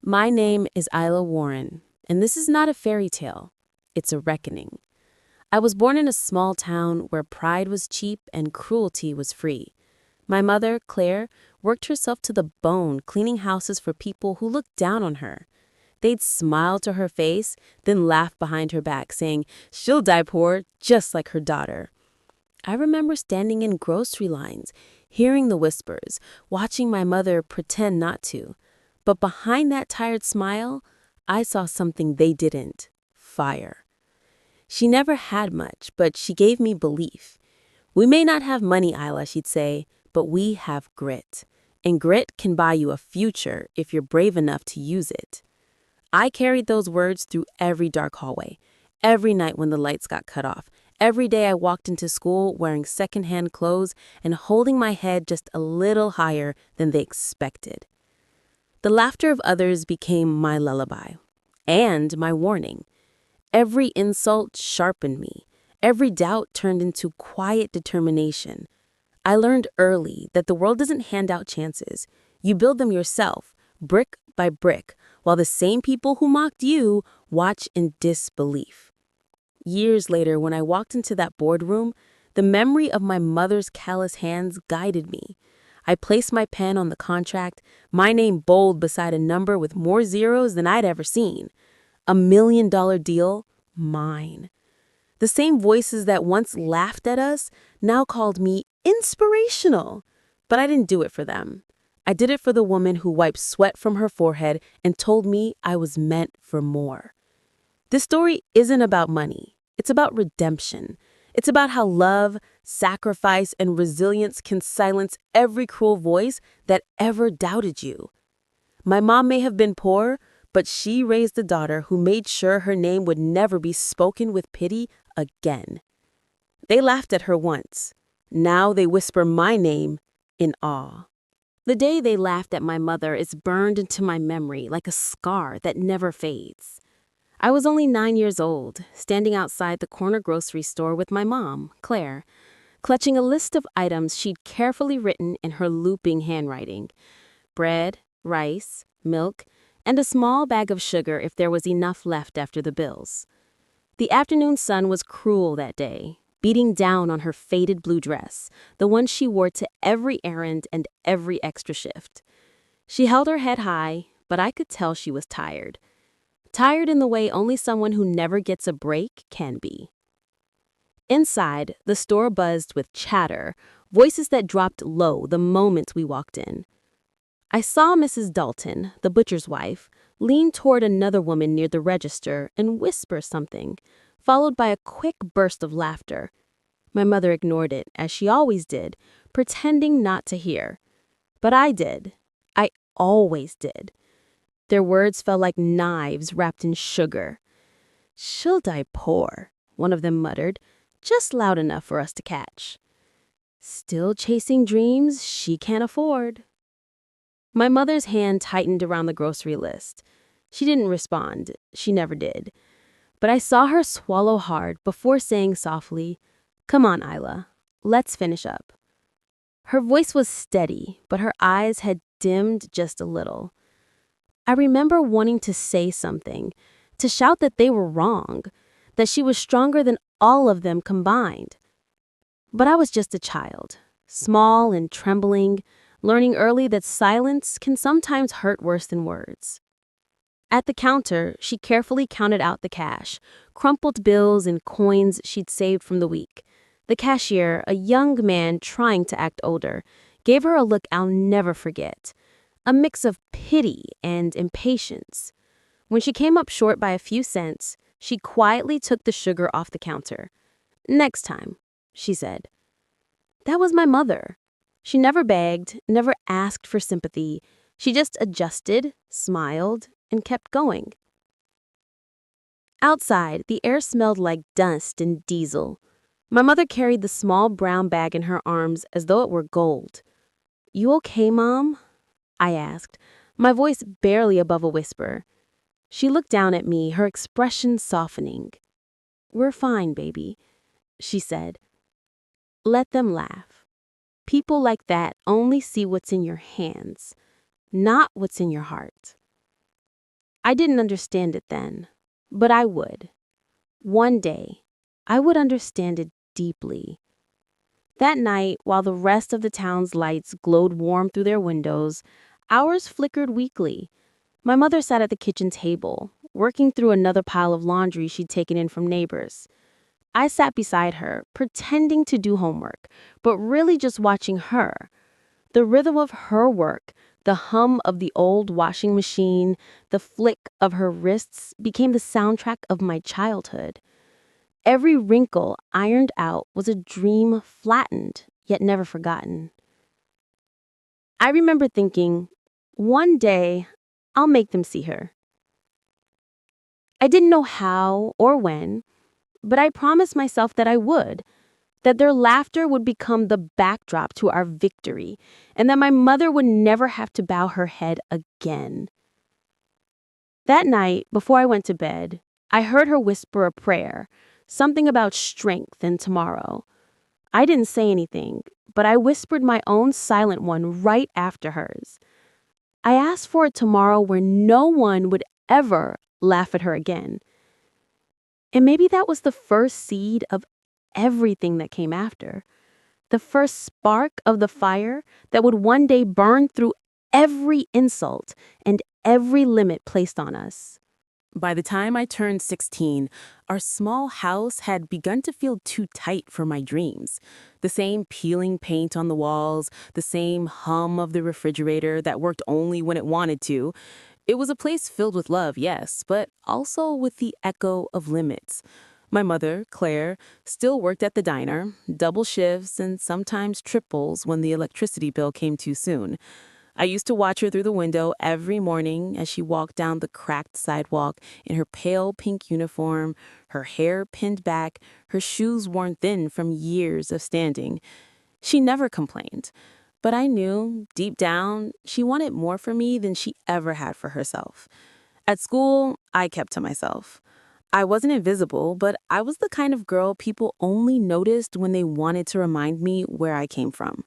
My name is Isla Warren, and this is not a fairy tale. It's a reckoning. I was born in a small town where pride was cheap and cruelty was free. My mother, Claire, worked herself to the bone cleaning houses for people who looked down on her. They'd smile to her face, then laugh behind her back, saying, "She'll die poor, just like her daughter." I remember standing in grocery lines, hearing the whispers, watching my mother pretend not to. But behind that tired smile, I saw something they didn't: fire. She never had much, but she gave me belief. "We may not have money, Isla," she'd say, "but we have grit. And grit can buy you a future if you're brave enough to use it." I carried those words through every dark hallway, every night when the lights got cut off, every day I walked into school wearing secondhand clothes and holding my head just a little higher than they expected. The laughter of others became my lullaby and my warning. Every insult sharpened me. Every doubt turned into quiet determination. I learned early that the world doesn't hand out chances. You build them yourself, brick by brick, while the same people who mocked you watch in disbelief. Years later, when I walked into that boardroom, the memory of my mother's callous hands guided me. I placed my pen on the contract, my name bold beside a number with more zeros than I'd ever seen. $1 million deal, mine. The same voices that once laughed at us now called me inspirational. But I didn't do it for them. I did it for the woman who wiped sweat from her forehead and told me I was meant for more. This story isn't about money. It's about redemption. It's about how love, sacrifice, and resilience can silence every cruel voice that ever doubted you. My mom may have been poor, but she raised a daughter who made sure her name would never be spoken with pity again. They laughed at her once. Now they whisper my name in awe. The day they laughed at my mother is burned into my memory like a scar that never fades. I was only 9 years old, standing outside the corner grocery store with my mom, Claire, clutching a list of items she'd carefully written in her looping handwriting: bread, rice, milk, and a small bag of sugar if there was enough left after the bills. The afternoon sun was cruel that day, beating down on her faded blue dress, the one she wore to every errand and every extra shift. She held her head high, but I could tell she was tired. Tired in the way only someone who never gets a break can be. Inside, the store buzzed with chatter, voices that dropped low the moment we walked in. I saw Mrs. Dalton, the butcher's wife, lean toward another woman near the register and whisper something, followed by a quick burst of laughter. My mother ignored it, as she always did, pretending not to hear. But I did. I always did. Their words felt like knives wrapped in sugar. "She'll die poor," one of them muttered, just loud enough for us to catch. "Still chasing dreams she can't afford." My mother's hand tightened around the grocery list. She didn't respond. She never did. But I saw her swallow hard before saying softly, "Come on, Isla. Let's finish up." Her voice was steady, but her eyes had dimmed just a little. I remember wanting to say something, to shout that they were wrong, that she was stronger than all of them combined. But I was just a child, small and trembling, learning early that silence can sometimes hurt worse than words. At the counter, she carefully counted out the cash, crumpled bills and coins she'd saved from the week. The cashier, a young man trying to act older, gave her a look I'll never forget, a mix of pity and impatience. When she came up short by a few cents, she quietly took the sugar off the counter. "Next time," she said. That was my mother. She never begged, never asked for sympathy. She just adjusted, smiled, and kept going. Outside, the air smelled like dust and diesel. My mother carried the small brown bag in her arms as though it were gold. "You okay, Mom?" I asked, my voice barely above a whisper. She looked down at me, her expression softening. "We're fine, baby," she said. Let them laugh. People like that only see what's in your hands, not what's in your heart. I didn't understand it then, but I would. One day, I would understand it deeply. That night, while the rest of the town's lights glowed warm through their windows, ours flickered weakly. My mother sat at the kitchen table, working through another pile of laundry she'd taken in from neighbors. I sat beside her, pretending to do homework, but really just watching her. The rhythm of her work, the hum of the old washing machine, the flick of her wrists became the soundtrack of my childhood. Every wrinkle ironed out was a dream flattened, yet never forgotten. I remember thinking, one day, I'll make them see her. I didn't know how or when, but I promised myself that I would, that their laughter would become the backdrop to our victory, and that my mother would never have to bow her head again. That night, before I went to bed, I heard her whisper a prayer, something about strength and tomorrow. I didn't say anything, but I whispered my own silent one right after hers. I asked for a tomorrow where no one would ever laugh at her again. And maybe that was the first seed of everything that came after. The first spark of the fire that would one day burn through every insult and every limit placed on us. By the time I turned 16, our small house had begun to feel too tight for my dreams. The same peeling paint on the walls, the same hum of the refrigerator that worked only when it wanted to. It was a place filled with love, yes, but also with the echo of limits. My mother, Claire, still worked at the diner, double shifts and sometimes triples when the electricity bill came too soon. I used to watch her through the window every morning as she walked down the cracked sidewalk in her pale pink uniform, her hair pinned back, her shoes worn thin from years of standing. She never complained, but I knew, deep down, she wanted more for me than she ever had for herself. At school, I kept to myself. I wasn't invisible, but I was the kind of girl people only noticed when they wanted to remind me where I came from.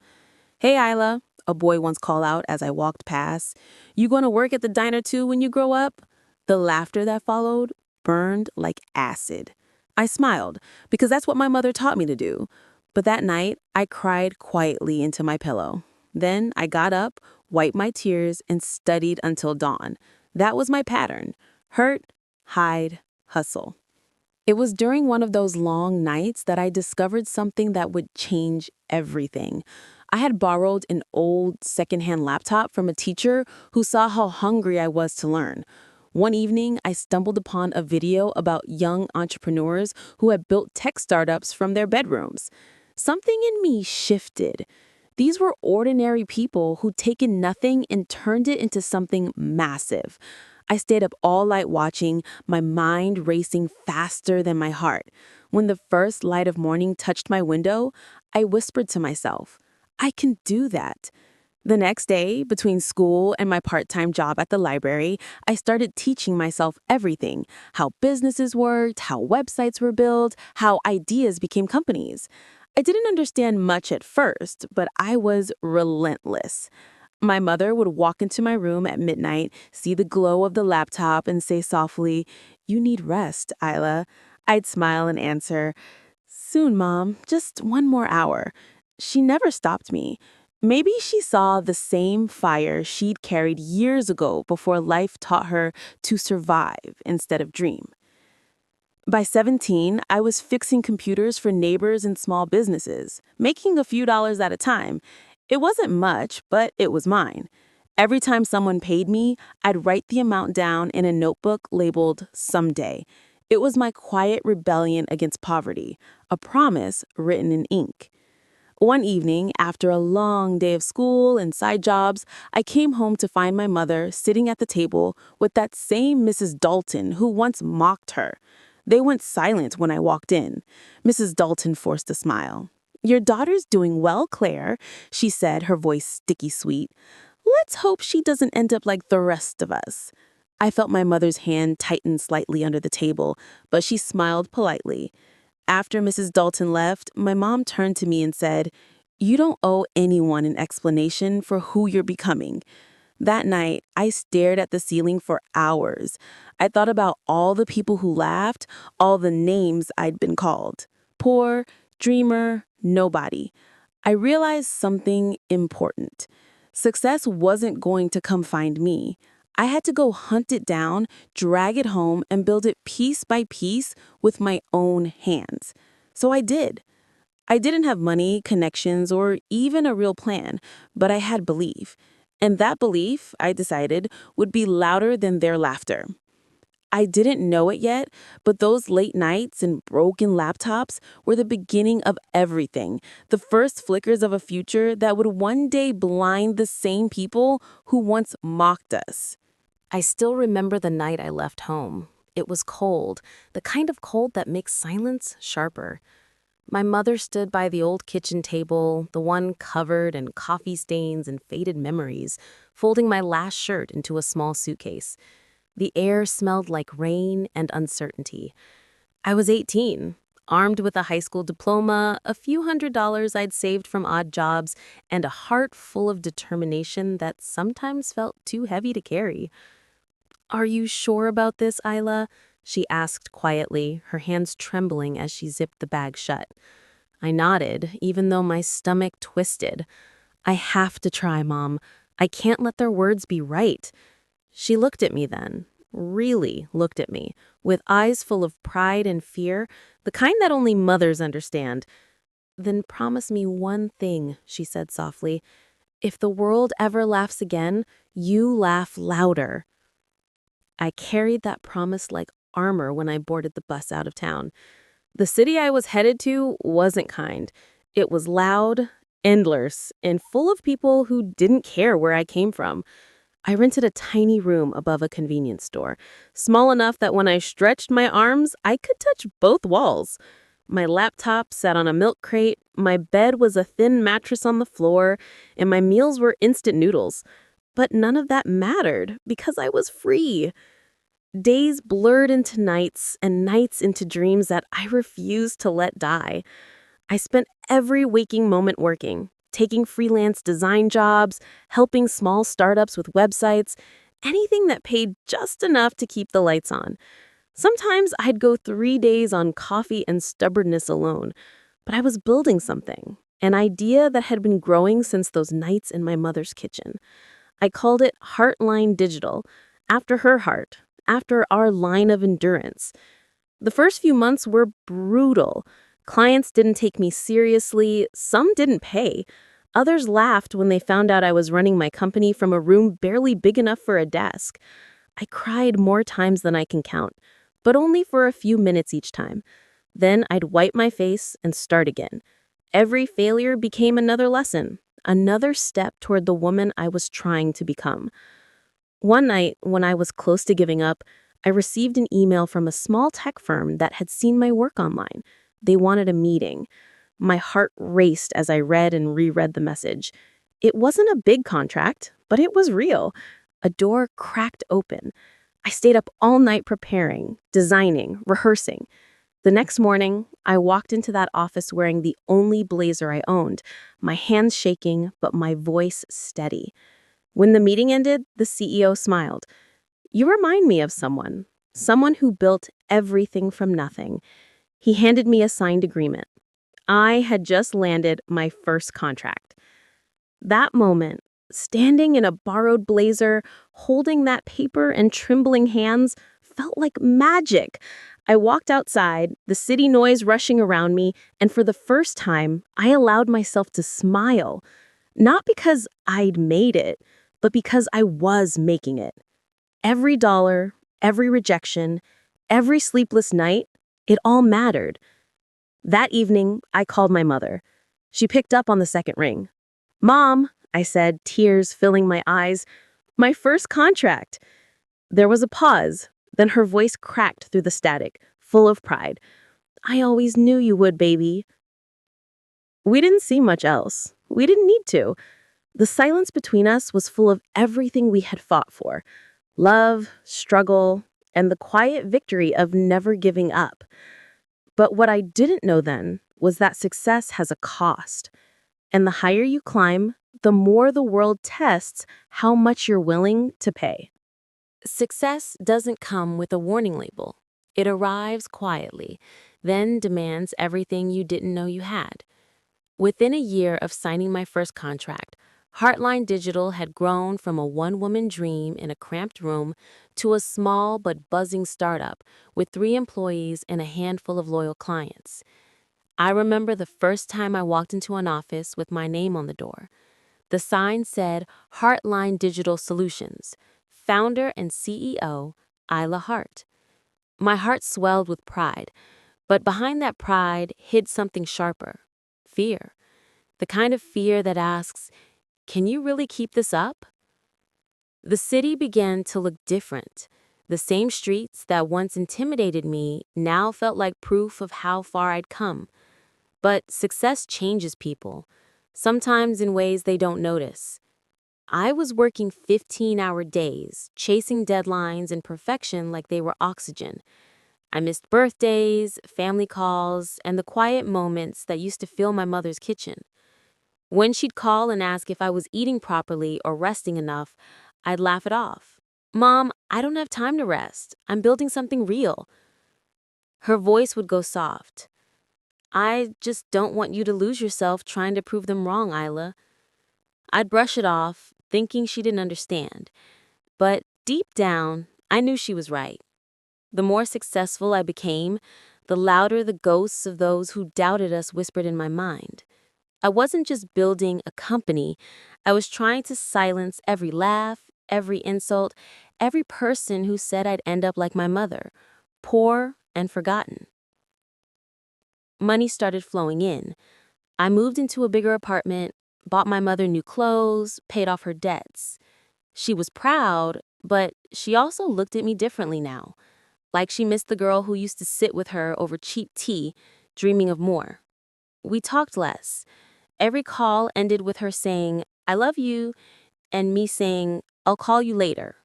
"Hey, Isla," a boy once called out as I walked past. "You going to work at the diner too when you grow up?" The laughter that followed burned like acid. I smiled because that's what my mother taught me to do. But that night, I cried quietly into my pillow. Then I got up, wiped my tears, and studied until dawn. That was my pattern: hurt, hide, hustle. It was during one of those long nights that I discovered something that would change everything. I had borrowed an old secondhand laptop from a teacher who saw how hungry I was to learn. One evening, I stumbled upon a video about young entrepreneurs who had built tech startups from their bedrooms. Something in me shifted. These were ordinary people who'd taken nothing and turned it into something massive. I stayed up all night watching, my mind racing faster than my heart. When the first light of morning touched my window, I whispered to myself, I can do that. The next day, between school and my part-time job at the library, I started teaching myself everything: how businesses worked, how websites were built, how ideas became companies. I didn't understand much at first, but I was relentless. My mother would walk into my room at midnight, see the glow of the laptop, and say softly, "You need rest, Isla." I'd smile and answer, "Soon, Mom, just one more hour." She never stopped me. Maybe she saw the same fire she'd carried years ago before life taught her to survive instead of dream. By 17, I was fixing computers for neighbors and small businesses, making a few dollars at a time. It wasn't much, but it was mine. Every time someone paid me, I'd write the amount down in a notebook labeled "Someday." It was my quiet rebellion against poverty, a promise written in ink. One evening, after a long day of school and side jobs, I came home to find my mother sitting at the table with that same Mrs. Dalton who once mocked her. They went silent when I walked in. Mrs. Dalton forced a smile. "Your daughter's doing well, Claire," she said, her voice sticky sweet. "Let's hope she doesn't end up like the rest of us." I felt my mother's hand tighten slightly under the table, but she smiled politely. After Mrs. Dalton left, my mom turned to me and said, "You don't owe anyone an explanation for who you're becoming." That night, I stared at the ceiling for hours. I thought about all the people who laughed, all the names I'd been called. Poor, dreamer, nobody. I realized something important. Success wasn't going to come find me. I had to go hunt it down, drag it home, and build it piece by piece with my own hands. So I did. I didn't have money, connections, or even a real plan, but I had belief. And that belief, I decided, would be louder than their laughter. I didn't know it yet, but those late nights and broken laptops were the beginning of everything, the first flickers of a future that would one day blind the same people who once mocked us. I still remember the night I left home. It was cold, the kind of cold that makes silence sharper. My mother stood by the old kitchen table, the one covered in coffee stains and faded memories, folding my last shirt into a small suitcase. The air smelled like rain and uncertainty. I was 18, armed with a high school diploma, a few $100s I'd saved from odd jobs, and a heart full of determination that sometimes felt too heavy to carry. "Are you sure about this, Isla?" she asked quietly, her hands trembling as she zipped the bag shut. I nodded, even though my stomach twisted. "I have to try, Mom. I can't let their words be right." She looked at me then, really looked at me, with eyes full of pride and fear, the kind that only mothers understand. "Then promise me one thing," she said softly. "If the world ever laughs again, you laugh louder." I carried that promise like armor when I boarded the bus out of town. The city I was headed to wasn't kind. It was loud, endless, and full of people who didn't care where I came from. I rented a tiny room above a convenience store, small enough that when I stretched my arms, I could touch both walls. My laptop sat on a milk crate, my bed was a thin mattress on the floor, and my meals were instant noodles. But none of that mattered because I was free. Days blurred into nights and nights into dreams that I refused to let die. I spent every waking moment working, taking freelance design jobs, helping small startups with websites, anything that paid just enough to keep the lights on. Sometimes I'd go 3 days on coffee and stubbornness alone, but I was building something, an idea that had been growing since those nights in my mother's kitchen. I called it Heartline Digital, after her heart, after our line of endurance. The first few months were brutal. Clients didn't take me seriously, some didn't pay. Others laughed when they found out I was running my company from a room barely big enough for a desk. I cried more times than I can count, but only for a few minutes each time. Then I'd wipe my face and start again. Every failure became another lesson, another step toward the woman I was trying to become. One night, when I was close to giving up, I received an email from a small tech firm that had seen my work online. They wanted a meeting. My heart raced as I read and reread the message. It wasn't a big contract, but it was real. A door cracked open. I stayed up all night preparing, designing, rehearsing. The next morning, I walked into that office wearing the only blazer I owned, my hands shaking, but my voice steady. When the meeting ended, the CEO smiled. "You remind me of someone who built everything from nothing." He handed me a signed agreement. I had just landed my first contract. That moment, standing in a borrowed blazer, holding that paper and trembling hands, felt like magic. I walked outside, the city noise rushing around me, and for the first time, I allowed myself to smile. Not because I'd made it, but because I was making it. Every dollar, every rejection, every sleepless night, it all mattered. That evening, I called my mother. She picked up on the second ring. "Mom," I said, tears filling my eyes, "my first contract." There was a pause, then her voice cracked through the static, full of pride. "I always knew you would, baby." We didn't see much else. We didn't need to. The silence between us was full of everything we had fought for: love, struggle, and the quiet victory of never giving up. But what I didn't know then was that success has a cost. And the higher you climb, the more the world tests how much you're willing to pay. Success doesn't come with a warning label. It arrives quietly, then demands everything you didn't know you had. Within a year of signing my first contract, Heartline Digital had grown from a one-woman dream in a cramped room to a small but buzzing startup with 3 employees and a handful of loyal clients. I remember the first time I walked into an office with my name on the door. The sign said Heartline Digital Solutions, founder and CEO, Isla Hart. My heart swelled with pride, but behind that pride hid something sharper: fear. The kind of fear that asks, can you really keep this up? The city began to look different. The same streets that once intimidated me now felt like proof of how far I'd come. But success changes people, sometimes in ways they don't notice. I was working 15-hour days, chasing deadlines and perfection like they were oxygen. I missed birthdays, family calls, and the quiet moments that used to fill my mother's kitchen. When she'd call and ask if I was eating properly or resting enough, I'd laugh it off. "Mom, I don't have time to rest. I'm building something real." Her voice would go soft. "I just don't want you to lose yourself trying to prove them wrong, Isla." I'd brush it off, thinking she didn't understand. But deep down, I knew she was right. The more successful I became, the louder the ghosts of those who doubted us whispered in my mind. I wasn't just building a company, I was trying to silence every laugh, every insult, every person who said I'd end up like my mother, poor and forgotten. Money started flowing in. I moved into a bigger apartment, bought my mother new clothes, paid off her debts. She was proud, but she also looked at me differently now, like she missed the girl who used to sit with her over cheap tea, dreaming of more. We talked less. Every call ended with her saying, "I love you," and me saying, "I'll call you later,"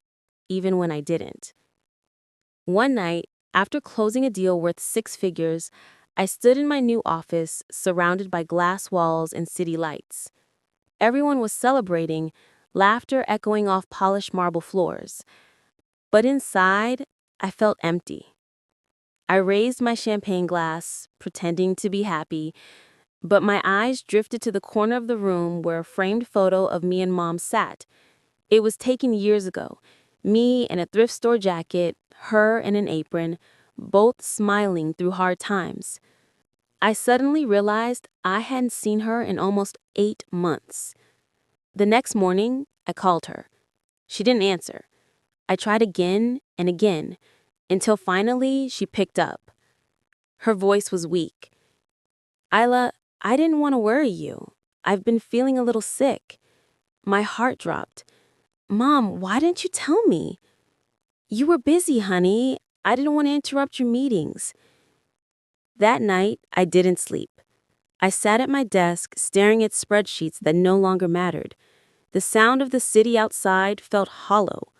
even when I didn't. One night, after closing a deal worth 6 figures, I stood in my new office, surrounded by glass walls and city lights. Everyone was celebrating, laughter echoing off polished marble floors. But inside, I felt empty. I raised my champagne glass, pretending to be happy, but my eyes drifted to the corner of the room where a framed photo of me and Mom sat. It was taken years ago. Me in a thrift store jacket, her in an apron, both smiling through hard times. I suddenly realized I hadn't seen her in almost 8 months. The next morning, I called her. She didn't answer. I tried again and again, until finally she picked up. Her voice was weak. "Isla, I didn't want to worry you. I've been feeling a little sick." My heart dropped. "Mom, why didn't you tell me?" "You were busy, honey. I didn't want to interrupt your meetings." That night, I didn't sleep. I sat at my desk, staring at spreadsheets that no longer mattered. The sound of the city outside felt hollow.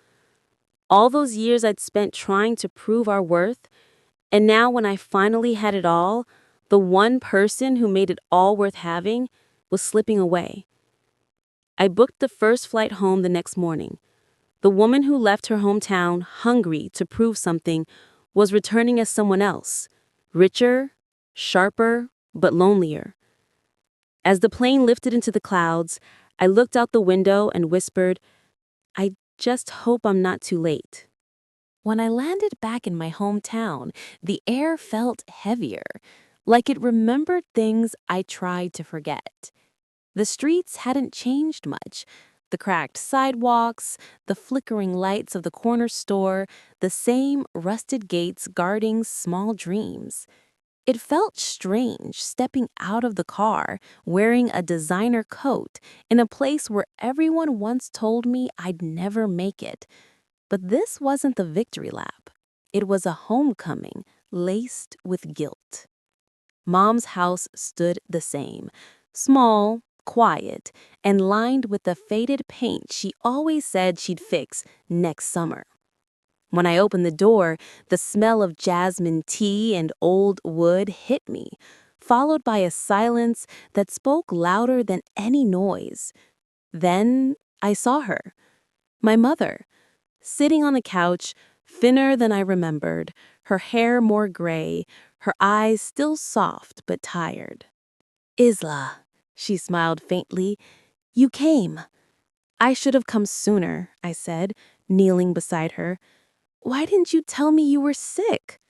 All those years I'd spent trying to prove our worth, and now when I finally had it all, the one person who made it all worth having was slipping away. I booked the first flight home the next morning. The woman who left her hometown hungry to prove something was returning as someone else, richer, sharper, but lonelier. As the plane lifted into the clouds, I looked out the window and whispered, "I just hope I'm not too late." When I landed back in my hometown, the air felt heavier, like it remembered things I tried to forget. The streets hadn't changed much. The cracked sidewalks, the flickering lights of the corner store, the same rusted gates guarding small dreams. It felt strange stepping out of the car, wearing a designer coat, in a place where everyone once told me I'd never make it. But this wasn't the victory lap. It was a homecoming laced with guilt. Mom's house stood the same, small, quiet, and lined with the faded paint she always said she'd fix next summer. When I opened the door, the smell of jasmine tea and old wood hit me, followed by a silence that spoke louder than any noise. Then I saw her, my mother, sitting on the couch, thinner than I remembered, her hair more gray, her eyes still soft but tired. "Isla," she smiled faintly, "you came." "I should have come sooner," I said, kneeling beside her. "Why didn't you tell me you were sick?"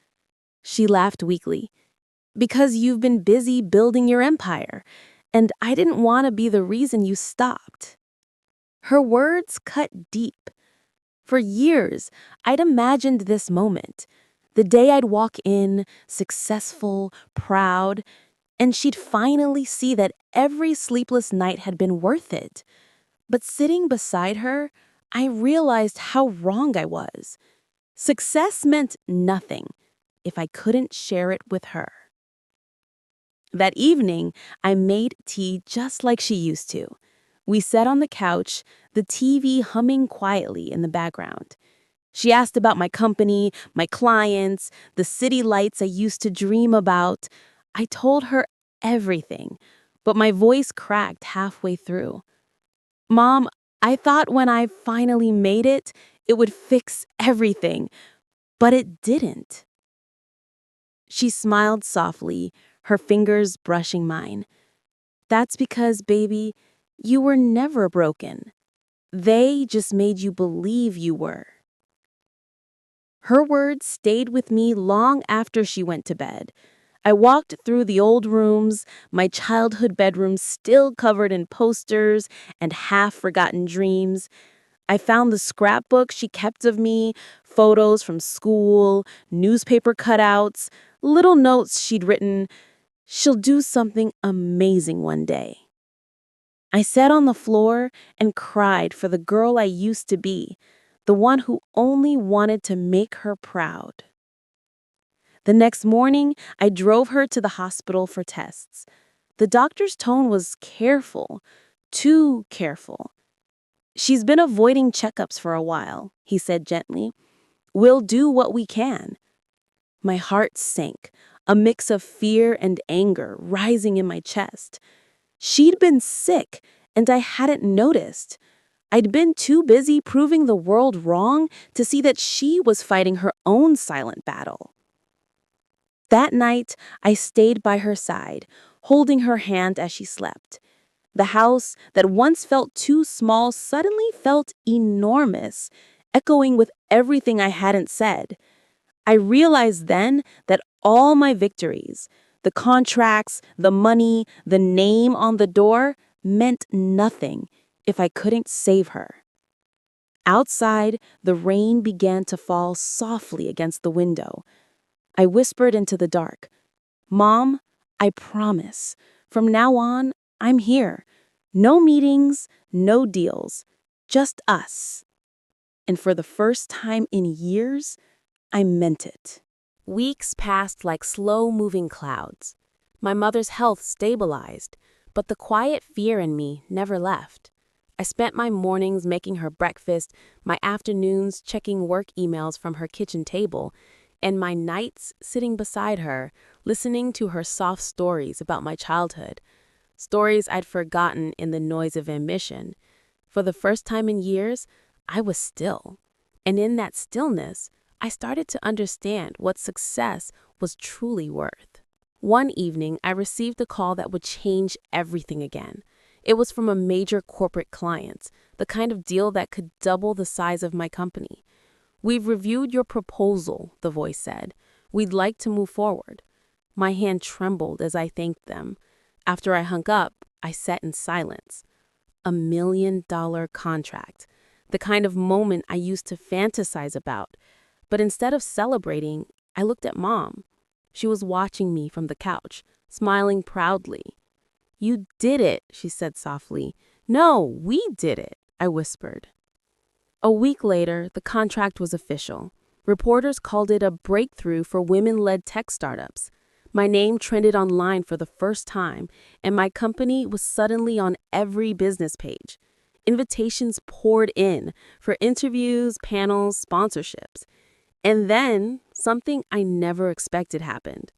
She laughed weakly. "Because you've been busy building your empire, and I didn't want to be the reason you stopped." Her words cut deep. For years, I'd imagined this moment, the day I'd walk in, successful, proud, and she'd finally see that every sleepless night had been worth it. But sitting beside her, I realized how wrong I was. Success meant nothing if I couldn't share it with her. That evening, I made tea just like she used to. We sat on the couch, the TV humming quietly in the background. She asked about my company, my clients, the city lights I used to dream about. I told her everything, but my voice cracked halfway through. "Mom, I thought when I finally made it, it would fix everything, but it didn't." She smiled softly, her fingers brushing mine. "That's because, baby, you were never broken. They just made you believe you were." Her words stayed with me long after she went to bed. I walked through the old rooms, my childhood bedroom still covered in posters and half-forgotten dreams. I found the scrapbook she kept of me, photos from school, newspaper cutouts, little notes she'd written, "She'll do something amazing one day." I sat on the floor and cried for the girl I used to be, the one who only wanted to make her proud. The next morning, I drove her to the hospital for tests. The doctor's tone was careful, too careful. "She's been avoiding checkups for a while," he said gently. "We'll do what we can." My heart sank, a mix of fear and anger rising in my chest. She'd been sick, and I hadn't noticed. I'd been too busy proving the world wrong to see that she was fighting her own silent battle. That night, I stayed by her side, holding her hand as she slept. The house that once felt too small suddenly felt enormous, echoing with everything I hadn't said. I realized then that all my victories, the contracts, the money, the name on the door, meant nothing if I couldn't save her. Outside, the rain began to fall softly against the window. I whispered into the dark, "Mom, I promise, from now on, I'm here. No meetings, no deals, just us." And for the first time in years, I meant it. Weeks passed like slow-moving clouds. My mother's health stabilized, but the quiet fear in me never left. I spent my mornings making her breakfast, my afternoons checking work emails from her kitchen table, and my nights sitting beside her, listening to her soft stories about my childhood, stories I'd forgotten in the noise of ambition. For the first time in years, I was still. And in that stillness, I started to understand what success was truly worth. One evening, I received a call that would change everything again. It was from a major corporate client, the kind of deal that could double the size of my company. "We've reviewed your proposal," the voice said. "We'd like to move forward." My hand trembled as I thanked them. After I hung up, I sat in silence. $1 million contract, the kind of moment I used to fantasize about. But instead of celebrating, I looked at Mom. She was watching me from the couch, smiling proudly. "You did it," she said softly. "No, we did it," I whispered. A week later, the contract was official. Reporters called it a breakthrough for women-led tech startups. My name trended online for the first time, and my company was suddenly on every business page. Invitations poured in for interviews, panels, sponsorships. And then something I never expected happened.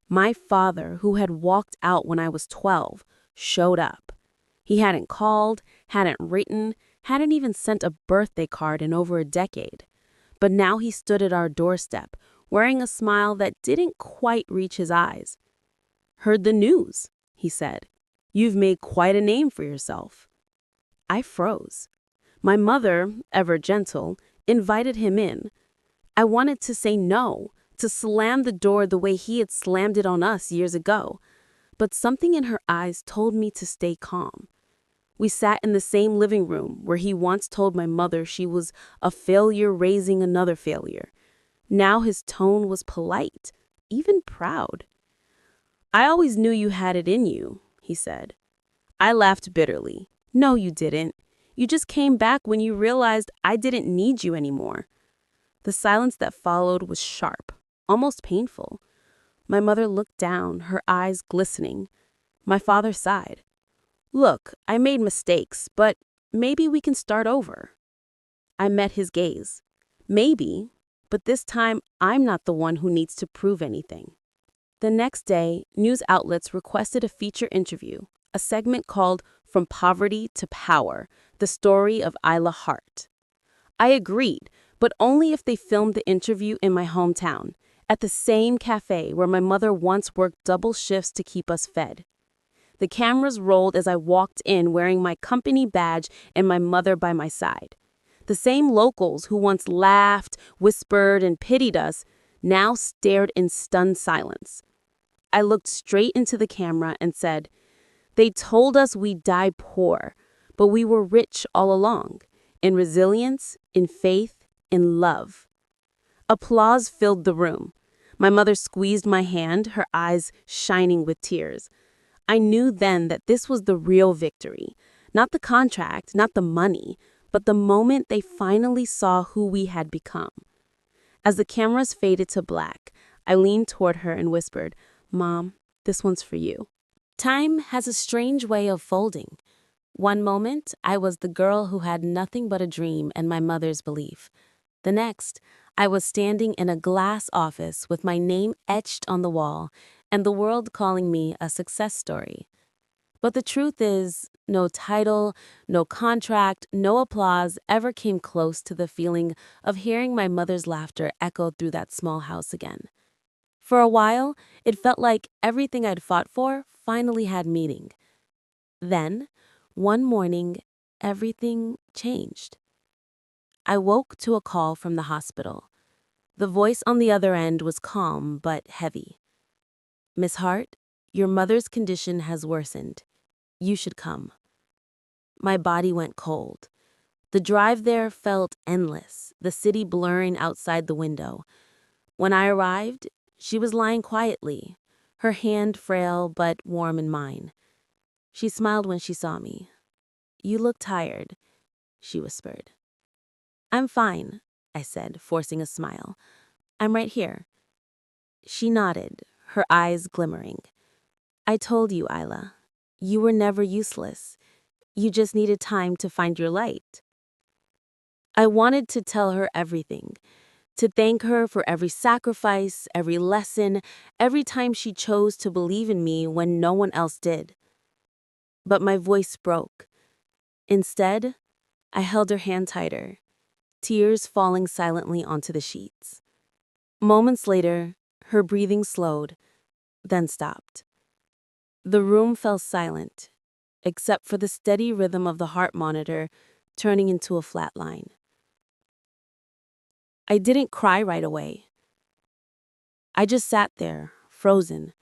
My father, who had walked out when I was 12, showed up. He hadn't called, hadn't written, hadn't even sent a birthday card in over a decade. But now he stood at our doorstep, wearing a smile that didn't quite reach his eyes. "Heard the news," he said. "You've made quite a name for yourself." I froze. My mother, ever gentle, invited him in. I wanted to say no, to slam the door the way he had slammed it on us years ago. But something in her eyes told me to stay calm. We sat in the same living room where he once told my mother she was a failure raising another failure. Now his tone was polite, even proud. "I always knew you had it in you," he said. I laughed bitterly. "No, you didn't. You just came back when you realized I didn't need you anymore." The silence that followed was sharp, almost painful. My mother looked down, her eyes glistening. My father sighed. "Look, I made mistakes, but maybe we can start over." I met his gaze. Maybe, but this time I'm not the one who needs to prove anything. The next day, news outlets requested a feature interview, a segment called From Poverty to Power, the story of Isla Hart. I agreed, but only if they filmed the interview in my hometown, at the same cafe where my mother once worked double shifts to keep us fed. The cameras rolled as I walked in wearing my company badge and my mother by my side. The same locals who once laughed, whispered, and pitied us now stared in stunned silence. I looked straight into the camera and said, "They told us we'd die poor, but we were rich all along, in resilience, in faith, in love." Applause filled the room. My mother squeezed my hand, her eyes shining with tears. I knew then that this was the real victory, not the contract, not the money, but the moment they finally saw who we had become. As the cameras faded to black, I leaned toward her and whispered, "Mom, this one's for you." Time has a strange way of folding. One moment, I was the girl who had nothing but a dream and my mother's belief. The next, I was standing in a glass office with my name etched on the wall and the world calling me a success story. But the truth is, no title, no contract, no applause ever came close to the feeling of hearing my mother's laughter echo through that small house again. For a while, it felt like everything I'd fought for finally had meaning. Then, one morning, everything changed. I woke to a call from the hospital. The voice on the other end was calm but heavy. "Miss Hart, your mother's condition has worsened. You should come." My body went cold. The drive there felt endless, the city blurring outside the window. When I arrived, she was lying quietly, her hand frail but warm in mine. She smiled when she saw me. "You look tired," she whispered. "I'm fine," I said, forcing a smile. "I'm right here." She nodded, her eyes glimmering. "I told you, Isla. You were never useless. You just needed time to find your light." I wanted to tell her everything, to thank her for every sacrifice, every lesson, every time she chose to believe in me when no one else did. But my voice broke. Instead, I held her hand tighter, tears falling silently onto the sheets. Moments later, her breathing slowed, then stopped. The room fell silent, except for the steady rhythm of the heart monitor turning into a flat line. I didn't cry right away. I just sat there, frozen,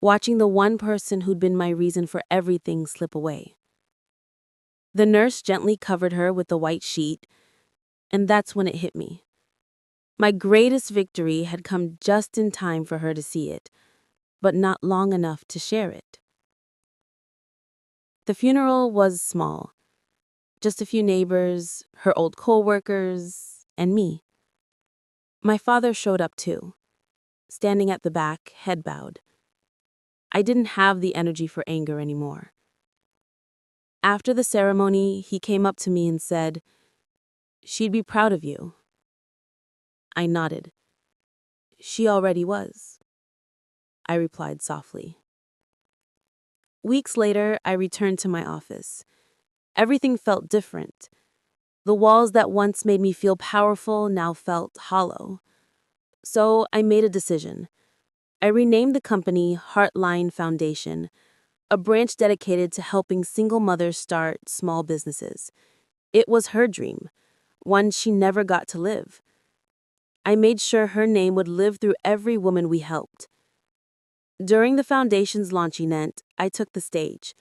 watching the one person who'd been my reason for everything slip away. The nurse gently covered her with the white sheet, and that's when it hit me. My greatest victory had come just in time for her to see it, but not long enough to share it. The funeral was small. Just a few neighbors, her old co-workers, and me. My father showed up too, standing at the back, head bowed. I didn't have the energy for anger anymore. After the ceremony, he came up to me and said, "She'd be proud of you." I nodded. "She already was," I replied softly. Weeks later, I returned to my office. Everything felt different. The walls that once made me feel powerful now felt hollow. So I made a decision. I renamed the company Heartline Foundation, a branch dedicated to helping single mothers start small businesses. It was her dream, one she never got to live. I made sure her name would live through every woman we helped. During the foundation's launch event, I took the stage.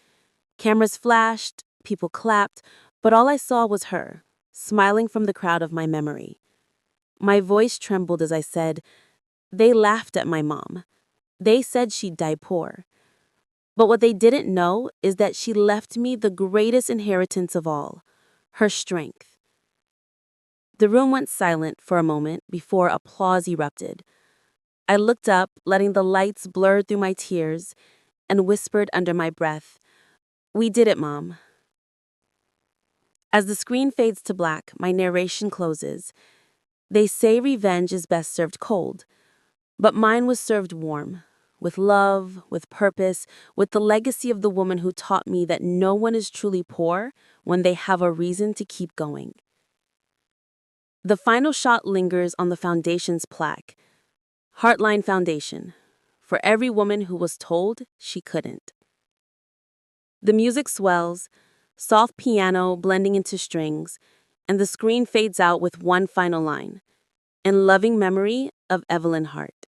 Cameras flashed, people clapped, but all I saw was her, smiling from the crowd of my memory. My voice trembled as I said, "They laughed at my mom. They said she'd die poor. But what they didn't know is that she left me the greatest inheritance of all, her strength." The room went silent for a moment before applause erupted. I looked up, letting the lights blur through my tears, and whispered under my breath, "We did it, Mom." As the screen fades to black, my narration closes. They say revenge is best served cold, but mine was served warm, with love, with purpose, with the legacy of the woman who taught me that no one is truly poor when they have a reason to keep going. The final shot lingers on the foundation's plaque. Heartline Foundation, for every woman who was told she couldn't. The music swells, soft piano blending into strings, and the screen fades out with one final line, "In loving memory of Evelyn Hart."